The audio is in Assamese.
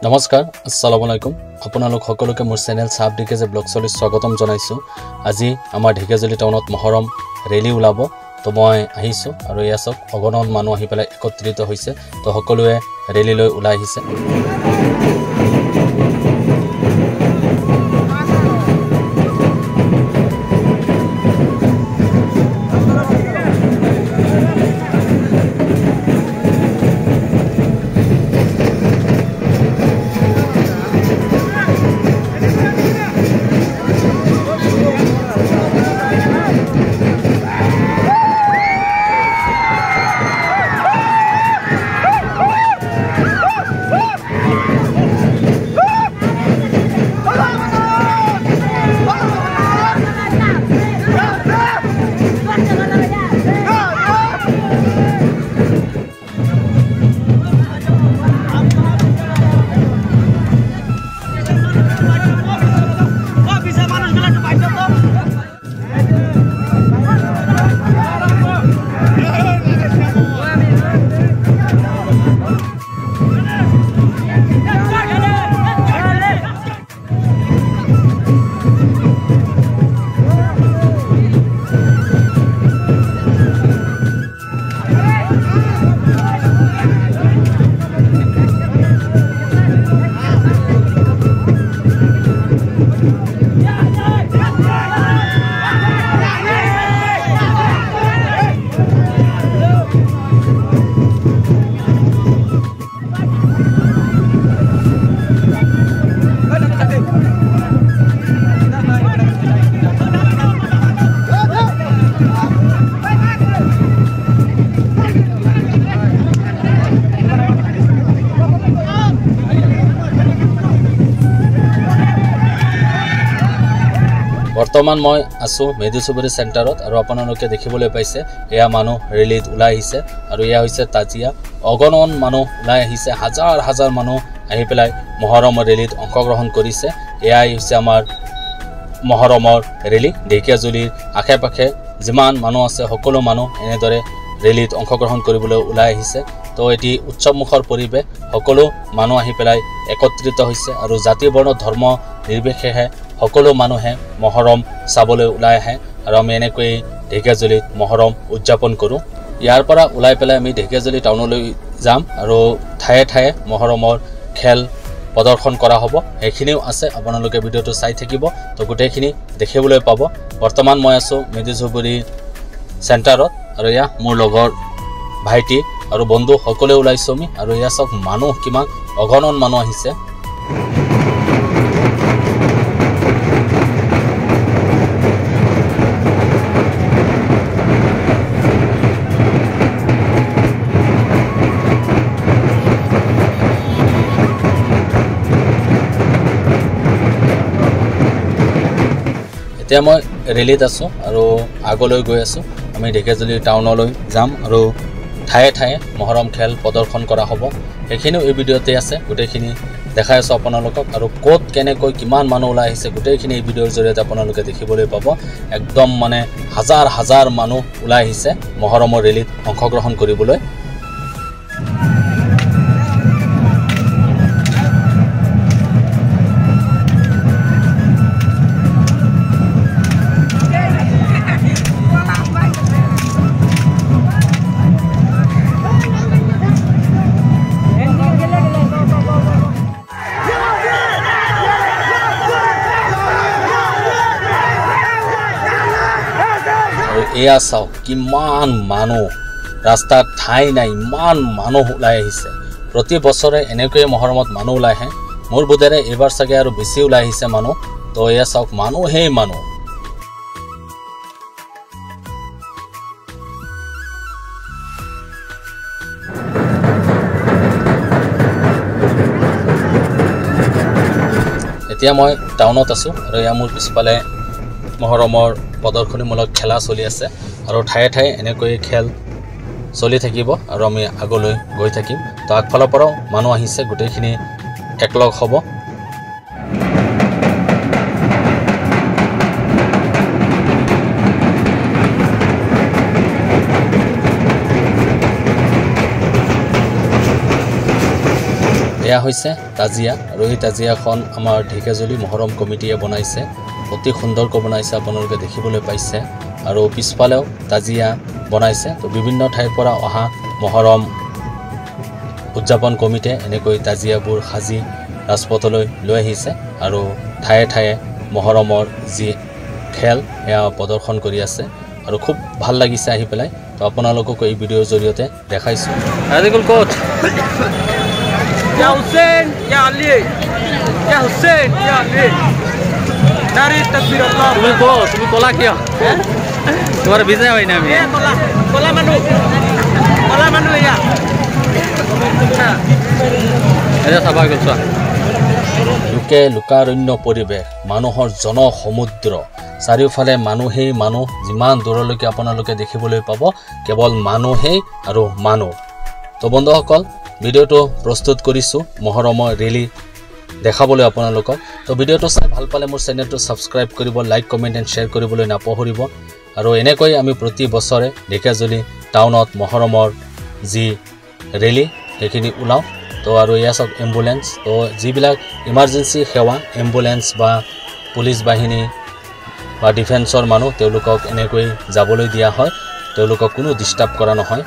নমস্কাৰ আসসালামু আলাইকুম আপোনালোক সকলোকে মোৰ চেনেল সাব ডিকেজে ব্লগ চলি স্বাগতম জনাইছো আজি আমাৰ ঢেকিয়াজুলি টাউনত মহৰম ৰেলী ওলাব তো মই আহিছো আৰু ইয়া সব অগণন মানুহ আহি পেলাই একত্ৰিত হৈছে তো সকলোৱে ৰেলী লৈ ওলাই আহিছে বৰ্তমান মই আছো মেডিচুবুৰী চেণ্টাৰত আৰু আপোনালোকে দেখিবলৈ পাইছে এয়া মানুহ ৰেলীত ওলাই আহিছে আৰু এয়া হৈছে তাজিয়া অগণন মানুহ ওলাই আহিছে হাজাৰ হাজাৰ মানুহ আহি পেলাই মহৰমৰ ৰেলীত অংশগ্ৰহণ কৰিছে এয়াই হৈছে আমাৰ মহৰমৰ ৰেলী ঢেকিয়াজুলিৰ আশে-পাশে যিমান মানুহ আছে সকলো মানুহ এনেদৰে ৰেলীত অংশগ্ৰহণ কৰিবলৈ ওলাই আহিছে তো এটি উৎসৱমুখৰ পৰিৱেশ সকলো মানুহ আহি পেলাই একত্ৰিত হৈছে আৰু জাতি বৰ্ণ ধৰ্ম নিৰ্বিশেষে সকলো মানুহে মহৰম চাবলৈ ওলাই আহে আৰু আমি এনেকৈ ঢেকিয়াজুলিত মহৰম উদযাপন কৰোঁ ইয়াৰ পৰা ওলাই পেলাই আমি ঢেকিয়াজুলি টাউনলৈ যাম আৰু ঠায়ে ঠায়ে মহৰমৰ খেল প্ৰদৰ্শন কৰা হ'ব এইখিনিও আছে আপোনালোকে ভিডিঅ'টো চাই থাকিব তো গোটেইখিনি দেখিবলৈ পাব বৰ্তমান মই আছো মেডিচুবুৰী চেণ্টাৰত আৰু ইয়া মোৰ লগৰ ভাইটি আৰু বন্ধু সকলোৱে ওলাইছো আমি আৰু ইয়া সব মানুহ কিমান অগণন মানুহ আহিছে এতিয়া মই ৰেলীত আছো আৰু আগলৈ গৈ আছো আমি ঢেকিয়াজুলি টাউনলৈ যাম আৰু ঠায়ে ঠায়ে মহৰম খেল প্ৰদৰ্শন কৰা হ'ব এইখিনিও এই ভিডিঅ'তে আছে গোটেইখিনি দেখাই আছো আপোনালোকক আৰু ক'ত কেনেকৈ কিমান মানুহ ওলাই আহিছে গোটেইখিনি এই ভিডিঅ'ৰ জৰিয়তে আপোনালোকে দেখিবলৈ পাব একদম মানে হাজাৰ হাজাৰ মানুহ ওলাই আহিছে মহৰমৰ ৰেলীত অংশগ্ৰহণ কৰিবলৈ এয়া চাও কিমান মানুহ ৰাস্তাত ঠাই নাই ইমান মানুহ ওলাই আহিছে প্ৰতি বছৰে এনেকৈ মহৰমত মানুহ ওলাই আহে মোৰ বোধেৰে এবাৰ চাগে আৰু বেছি ওলাই আহিছে মানুহ তো এয়া চাওক মানুহেই মানুহ এতিয়া মই টাউনত আছো আৰু এয়া মোৰ পিছফালে মহৰমৰ প্ৰদৰ্শনীমূলক খেলা চলি আছে আৰু ঠায়ে ঠায়ে এনেকৈ খেল চলি থাকিব আৰু আমি আগলৈ গৈ থাকিম তো আগফালৰ পৰাও মানুহ আহিছে গোটেইখিনি একলগ হ'ব এয়া হৈছে তাজিয়া আৰু এই তাজিয়াখন আমাৰ ঢেকিয়াজুলি মহৰম কমিটিয়ে বনাইছে অতি সুন্দৰকৈ বনাইছে আপোনালোকে দেখিবলৈ পাইছে আৰু পিছফালেও তাজিয়া বনাইছে তো বিভিন্ন ঠাইৰ পৰা অহা মহৰম উদযাপন কমিটিয়ে এনেকৈ তাজিয়াবোৰ সাজি ৰাজপথলৈ লৈ আহিছে আৰু ঠায়ে ঠায়ে মহৰমৰ যি খেল এয়া প্ৰদৰ্শন কৰি আছে আৰু খুব ভাল লাগিছে আহি পেলাই তো আপোনালোকক এই ভিডিঅ'ৰ জৰিয়তে দেখাইছোঁ ৰাজিকুল Koch Ya Hussein, ya Ali, ya Hussein, ya Ali. Dari takbir Allah. তুমি কলা কিয় তোমাৰ বিজয় হয় না আমি Kola manu ya. এটা চাবা গৈছা লোকে লোকাৰণ্য পৰিৱেশ মানুহৰ জনসমুদ্ৰ চাৰিওফালে মানুহেই মানুহ যিমান দূৰলৈকে আপোনালোকে দেখিবলৈ পাব কেৱল মানুহেই আৰু মানুহ তো বন্ধুসকল ভিডিঅ'টো প্ৰস্তুত কৰিছোঁ মহৰমৰ ৰেলী দেখাবলৈ আপোনালোকক তো ভিডিঅ'টো চাই ভাল পালে মোৰ চেনেলটো ছাবস্ক্ৰাইব কৰিব লাইক কমেণ্ট এণ্ড শ্বেয়াৰ কৰিবলৈ নাপাহৰিব আৰু এনেকৈ আমি প্ৰতি বছৰে ঢেকিয়াজুলি টাউনত মহৰমৰ যি ৰেলী সেইখিনি ওলাওঁ তো আৰু এয়া চাওক এম্বুলেঞ্চ তো যিবিলাক ইমাৰ্জেঞ্চি সেৱা এম্বুলেঞ্চ বা পুলিচ বাহিনী বা ডিফেন্সৰ মানুহ তেওঁলোকক এনেকৈ যাবলৈ দিয়া হয় তেওঁলোকক কোনো ডিষ্টাৰ্ব কৰা নহয়